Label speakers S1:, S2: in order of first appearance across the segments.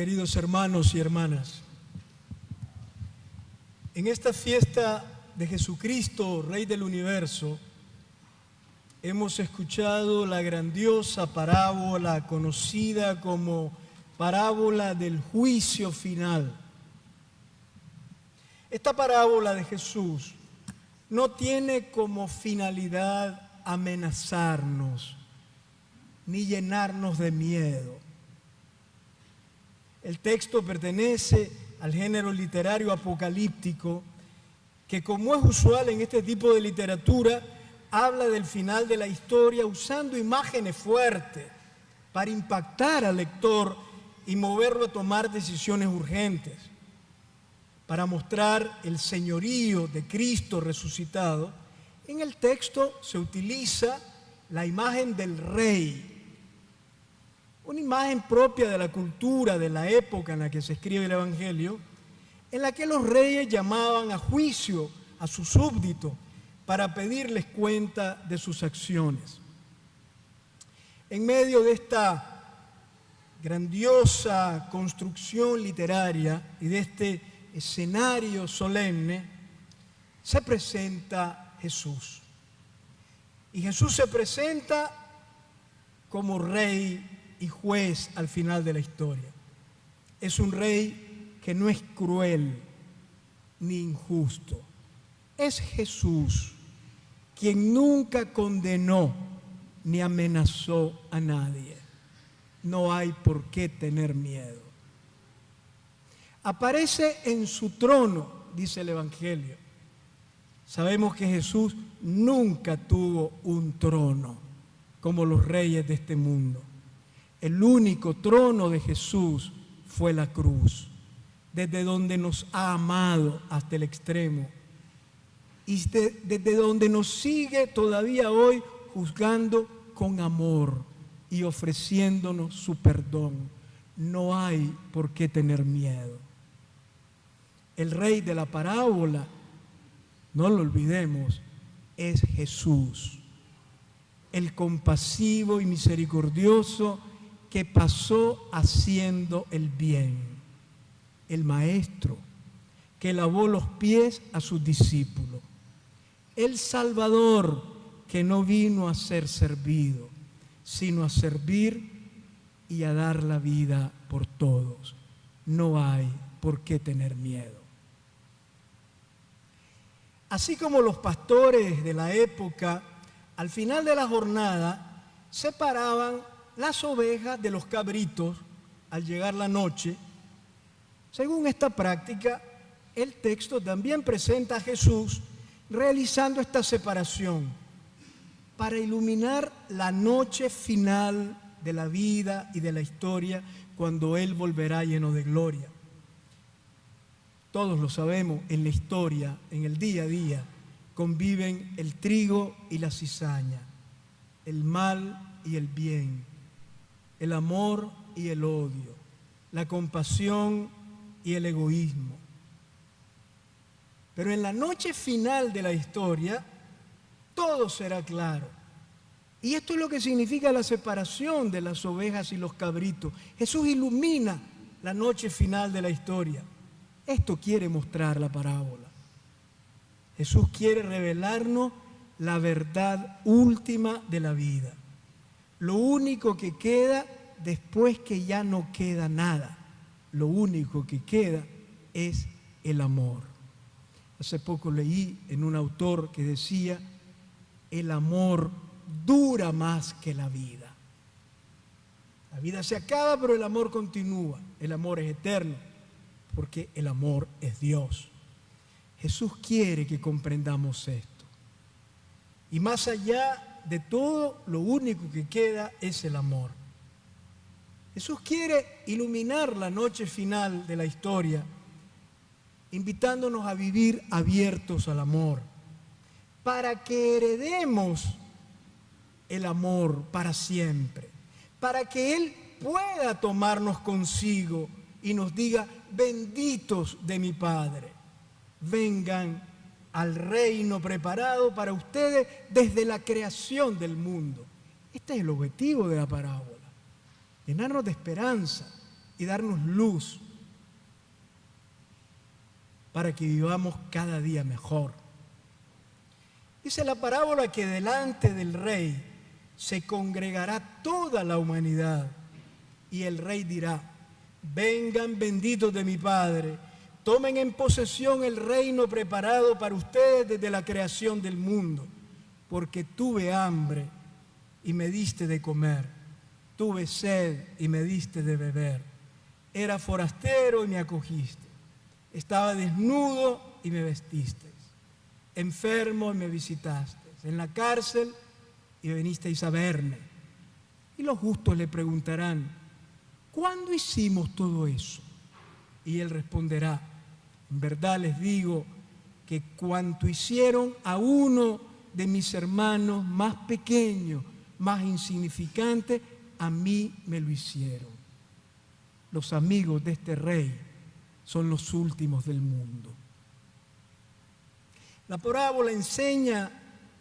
S1: Queridos hermanos y hermanas, en esta fiesta de Jesucristo, Rey del Universo, hemos escuchado la grandiosa parábola conocida como parábola del juicio final. Esta parábola de Jesús no tiene como finalidad amenazarnos ni llenarnos de miedo. El texto pertenece al género literario apocalíptico que, como es usual en este tipo de literatura, habla del final de la historia usando imágenes fuertes para impactar al lector y moverlo a tomar decisiones urgentes. Para mostrar el señorío de Cristo resucitado, en el texto se utiliza la imagen del rey, una imagen propia de la cultura de la época en la que se escribe el Evangelio, en la que los reyes llamaban a juicio a sus súbditos para pedirles cuenta de sus acciones. En medio de esta grandiosa construcción literaria y de este escenario solemne, se presenta Jesús. Y Jesús se presenta como rey y juez al final de la historia. Es un rey que no es cruel ni injusto. Es Jesús quien nunca condenó ni amenazó a nadie. No hay por qué tener miedo. Aparece en su trono, dice el Evangelio. Sabemos que Jesús nunca tuvo un trono como los reyes de este mundo. El único trono de Jesús fue la cruz, desde donde nos ha amado hasta el extremo y desde donde nos sigue todavía hoy juzgando con amor y ofreciéndonos su perdón. No hay por qué tener miedo. El rey de la parábola, no lo olvidemos, es Jesús, el compasivo y misericordioso que pasó haciendo el bien, el maestro que lavó los pies a sus discípulos, el Salvador que no vino a ser servido, sino a servir y a dar la vida por todos. No hay por qué tener miedo. Así como los pastores de la época, al final de la jornada, separaban las ovejas de los cabritos al llegar la noche. Según esta práctica, el texto también presenta a Jesús realizando esta separación para iluminar la noche final de la vida y de la historia cuando Él volverá lleno de gloria. Todos lo sabemos, en la historia, en el día a día, conviven el trigo y la cizaña, el mal y el bien, el amor y el odio, la compasión y el egoísmo. Pero en la noche final de la historia, todo será claro. Y esto es lo que significa la separación de las ovejas y los cabritos. Jesús ilumina la noche final de la historia. Esto quiere mostrar la parábola. Jesús quiere revelarnos la verdad última de la vida. Lo único que queda después que ya no queda nada. Lo único que queda es el amor. Hace poco leí en un autor que decía, el amor dura más que la vida. La vida se acaba, pero el amor continúa. El amor es eterno, porque el amor es Dios. Jesús quiere que comprendamos esto. Y más allá de todo, lo único que queda es el amor. Jesús quiere iluminar la noche final de la historia, invitándonos a vivir abiertos al amor, para que heredemos el amor para siempre, para que Él pueda tomarnos consigo y nos diga, benditos de mi Padre, vengan al reino preparado para ustedes desde la creación del mundo. Este es el objetivo de la parábola, llenarnos de esperanza y darnos luz para que vivamos cada día mejor. Dice la parábola que delante del rey se congregará toda la humanidad y el rey dirá: vengan benditos de mi Padre, tomen en posesión el reino preparado para ustedes desde la creación del mundo, porque tuve hambre y me diste de comer, tuve sed y me diste de beber, era forastero y me acogiste, estaba desnudo y me vestisteis, enfermo y me visitasteis, en la cárcel y vinisteis a verme. Y los justos le preguntarán: ¿cuándo hicimos todo eso? Y él responderá: en verdad les digo que cuanto hicieron a uno de mis hermanos más pequeños, más insignificantes, a mí me lo hicieron. Los amigos de este rey son los últimos del mundo. La parábola enseña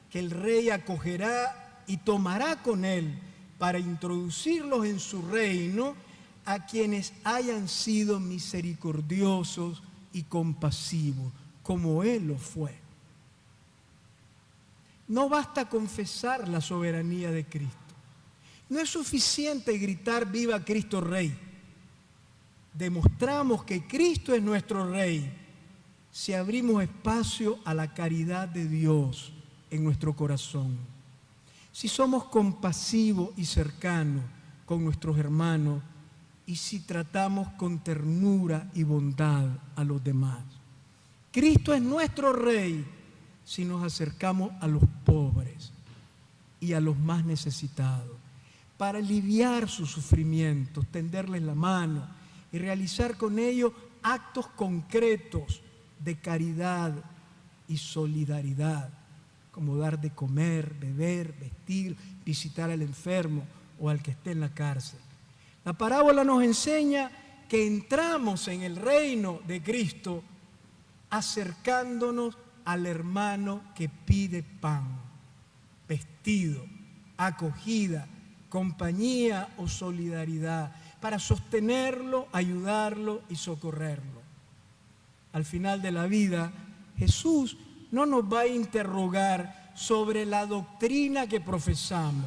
S1: que el rey acogerá y tomará con él para introducirlos en su reino a quienes hayan sido misericordiosos y compasivos, como él lo fue. No basta confesar la soberanía de Cristo. No es suficiente gritar viva Cristo Rey. Demostramos que Cristo es nuestro Rey si abrimos espacio a la caridad de Dios en nuestro corazón. Si somos compasivos y cercanos con nuestros hermanos y si tratamos con ternura y bondad a los demás. Cristo es nuestro Rey si nos acercamos a los pobres y a los más necesitados para aliviar sus sufrimientos, tenderles la mano y realizar con ellos actos concretos de caridad y solidaridad, como dar de comer, beber, vestir, visitar al enfermo o al que esté en la cárcel. La parábola nos enseña que entramos en el reino de Cristo acercándonos al hermano que pide pan, vestido, acogida, compañía o solidaridad, para sostenerlo, ayudarlo y socorrerlo. Al final de la vida, Jesús no nos va a interrogar sobre la doctrina que profesamos,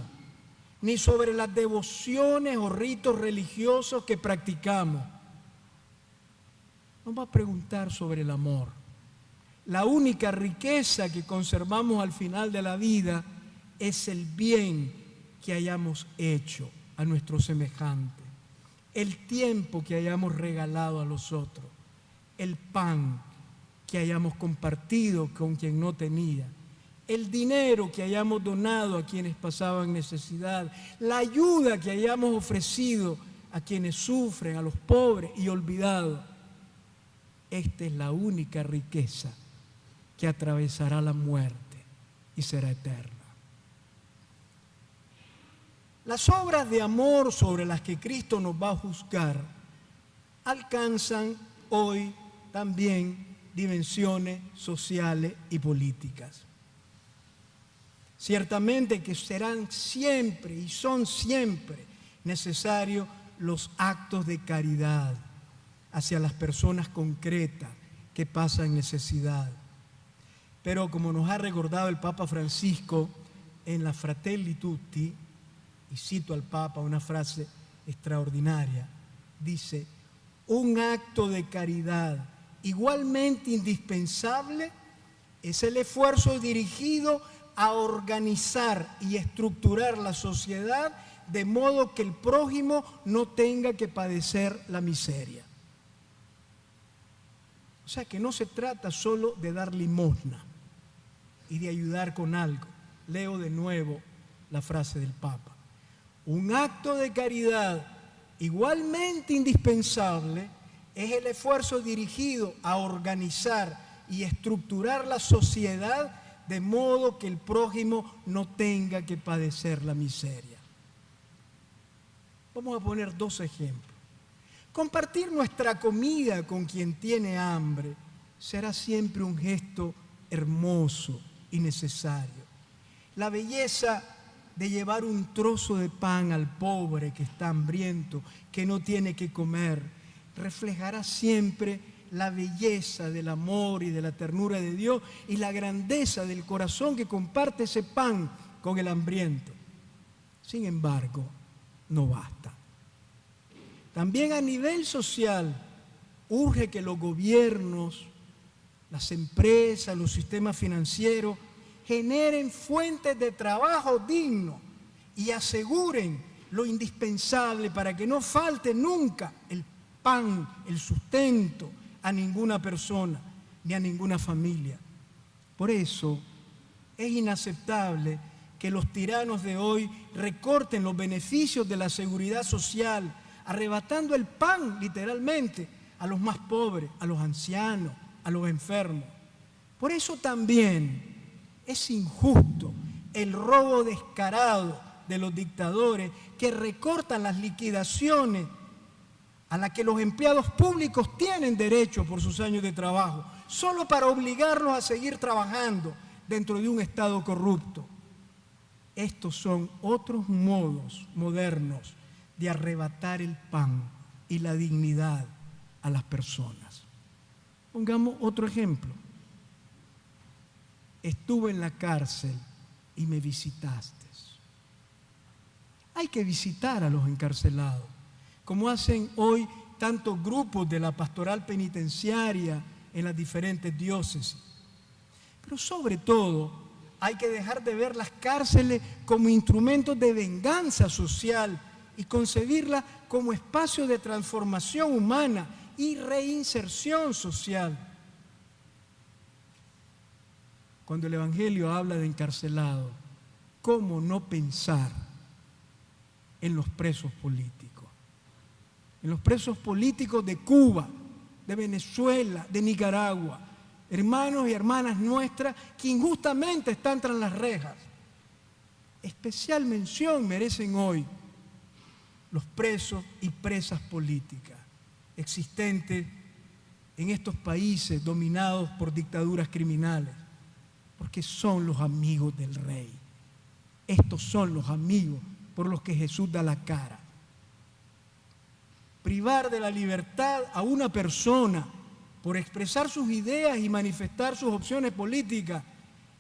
S1: ni sobre las devociones o ritos religiosos que practicamos. Nos va a preguntar sobre el amor. La única riqueza que conservamos al final de la vida es el bien que hayamos hecho a nuestros semejantes, el tiempo que hayamos regalado a los otros, el pan que hayamos compartido con quien no tenía, el dinero que hayamos donado a quienes pasaban necesidad, la ayuda que hayamos ofrecido a quienes sufren, a los pobres y olvidados. Esta es la única riqueza que atravesará la muerte y será eterna. Las obras de amor sobre las que Cristo nos va a juzgar alcanzan hoy también dimensiones sociales y políticas. Ciertamente que serán siempre y son siempre necesarios los actos de caridad hacia las personas concretas que pasan necesidad. Pero como nos ha recordado el Papa Francisco en la Fratelli Tutti, y cito al Papa una frase extraordinaria, dice: un acto de caridad igualmente indispensable es el esfuerzo dirigido a organizar y estructurar la sociedad de modo que el prójimo no tenga que padecer la miseria. O sea que no se trata solo de dar limosna y de ayudar con algo. Leo de nuevo la frase del Papa. Un acto de caridad igualmente indispensable es el esfuerzo dirigido a organizar y estructurar la sociedad de modo que el prójimo no tenga que padecer la miseria. Vamos a poner dos ejemplos. Compartir nuestra comida con quien tiene hambre será siempre un gesto hermoso y necesario. La belleza de llevar un trozo de pan al pobre que está hambriento, que no tiene que comer, reflejará siempre la belleza del amor y de la ternura de Dios y la grandeza del corazón que comparte ese pan con el hambriento. Sin embargo, no basta. También a nivel social urge que los gobiernos, las empresas, los sistemas financieros generen fuentes de trabajo digno y aseguren lo indispensable para que no falte nunca el pan, el sustento a ninguna persona ni a ninguna familia. Por eso es inaceptable que los tiranos de hoy recorten los beneficios de la seguridad social, arrebatando el pan literalmente a los más pobres, a los ancianos, a los enfermos. Por eso también es injusto el robo descarado de los dictadores que recortan las liquidaciones a las que los empleados públicos tienen derecho por sus años de trabajo, solo para obligarlos a seguir trabajando dentro de un Estado corrupto. Estos son otros modos modernos de arrebatar el pan y la dignidad a las personas. Pongamos otro ejemplo. Estuve en la cárcel y me visitaste. Hay que visitar a los encarcelados, como hacen hoy tantos grupos de la pastoral penitenciaria en las diferentes diócesis. Pero sobre todo, hay que dejar de ver las cárceles como instrumentos de venganza social y concebirlas como espacios de transformación humana y reinserción social. Cuando el Evangelio habla de encarcelados, ¿cómo no pensar en los presos políticos? En los presos políticos de Cuba, de Venezuela, de Nicaragua, hermanos y hermanas nuestras que injustamente están tras las rejas. Especial mención merecen hoy los presos y presas políticas existentes en estos países dominados por dictaduras criminales, porque son los amigos del Rey. Estos son los amigos por los que Jesús da la cara. Privar de la libertad a una persona por expresar sus ideas y manifestar sus opciones políticas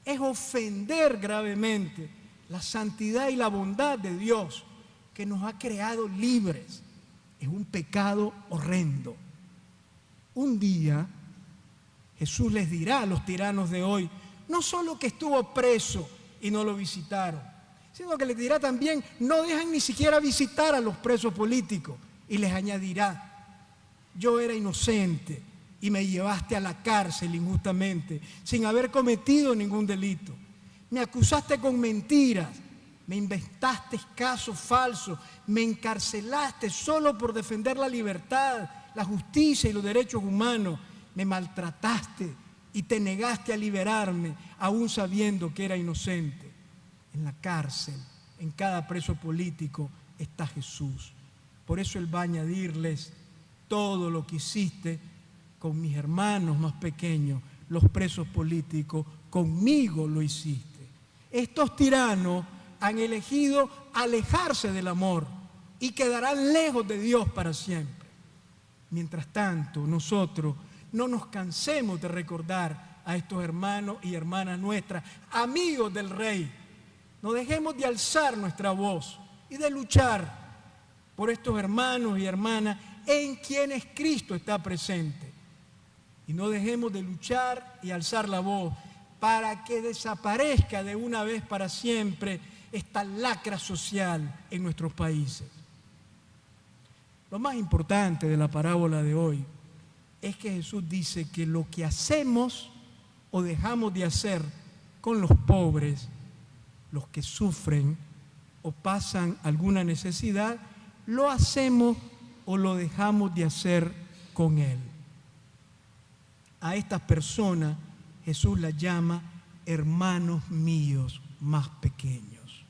S1: es ofender gravemente la santidad y la bondad de Dios que nos ha creado libres. Es un pecado horrendo. Un día Jesús les dirá a los tiranos de hoy, no solo que estuvo preso y no lo visitaron, sino que les dirá también, no dejan ni siquiera visitar a los presos políticos, y les añadirá, yo era inocente y me llevaste a la cárcel injustamente, sin haber cometido ningún delito. Me acusaste con mentiras, me inventaste casos falsos, me encarcelaste solo por defender la libertad, la justicia y los derechos humanos, me maltrataste y te negaste a liberarme, aún sabiendo que era inocente. En la cárcel, en cada preso político, está Jesús. Por eso Él va a añadirles, todo lo que hiciste con mis hermanos más pequeños, los presos políticos, conmigo lo hiciste. Estos tiranos han elegido alejarse del amor y quedarán lejos de Dios para siempre. Mientras tanto, nosotros no nos cansemos de recordar a estos hermanos y hermanas nuestras, amigos del Rey. No dejemos de alzar nuestra voz y de luchar por estos hermanos y hermanas en quienes Cristo está presente. Y no dejemos de luchar y alzar la voz para que desaparezca de una vez para siempre esta lacra social en nuestros países. Lo más importante de la parábola de hoy es que Jesús dice que lo que hacemos o dejamos de hacer con los pobres, los que sufren o pasan alguna necesidad, lo hacemos o lo dejamos de hacer con Él. A estas personas Jesús las llama hermanos míos más pequeños.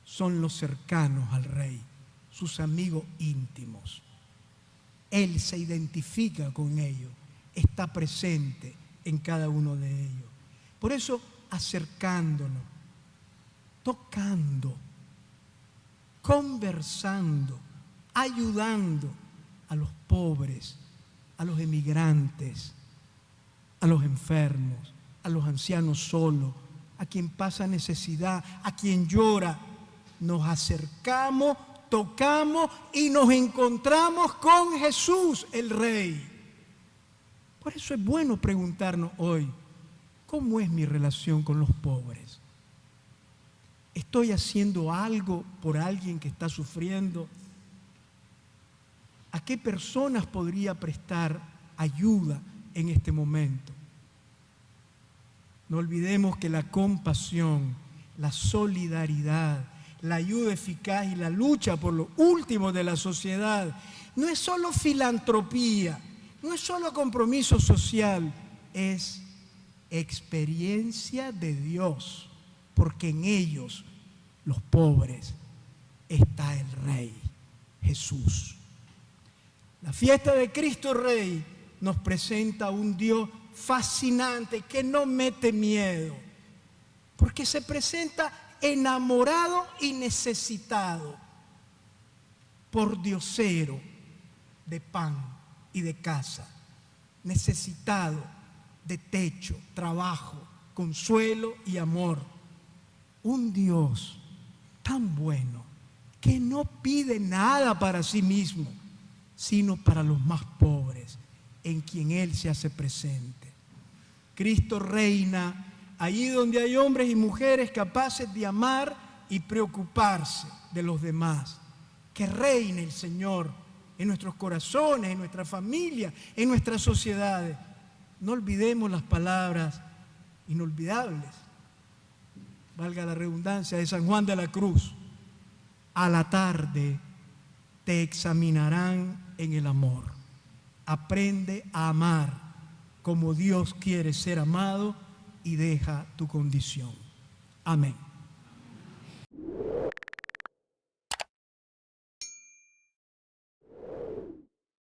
S1: Son los cercanos al Rey, sus amigos íntimos. Él se identifica con ellos, está presente en cada uno de ellos. Por eso, acercándonos, tocando, conversando, ayudando a los pobres, a los emigrantes, a los enfermos, a los ancianos solos, a quien pasa necesidad, a quien llora. Nos acercamos, tocamos y nos encontramos con Jesús, el Rey. Por eso es bueno preguntarnos hoy, ¿cómo es mi relación con los pobres? ¿Estoy haciendo algo por alguien que está sufriendo? ¿A qué personas podría prestar ayuda en este momento? No olvidemos que la compasión, la solidaridad, la ayuda eficaz y la lucha por lo último de la sociedad no es solo filantropía, no es solo compromiso social, es experiencia de Dios, porque en ellos, los pobres, está el Rey, Jesús. La fiesta de Cristo Rey nos presenta a un Dios fascinante que no mete miedo, porque se presenta enamorado y necesitado, pordiosero de pan y de casa, necesitado de techo, trabajo, consuelo y amor. Un Dios tan bueno que no pide nada para sí mismo, sino para los más pobres, en quien Él se hace presente. Cristo reina allí donde hay hombres y mujeres capaces de amar y preocuparse de los demás. Que reine el Señor en nuestros corazones, en nuestra familia, en nuestras sociedades. No olvidemos las palabras inolvidables, valga la redundancia, de San Juan de la Cruz. A la tarde te examinarán en el amor. Aprende a amar como Dios quiere ser amado y deja tu condición. Amén.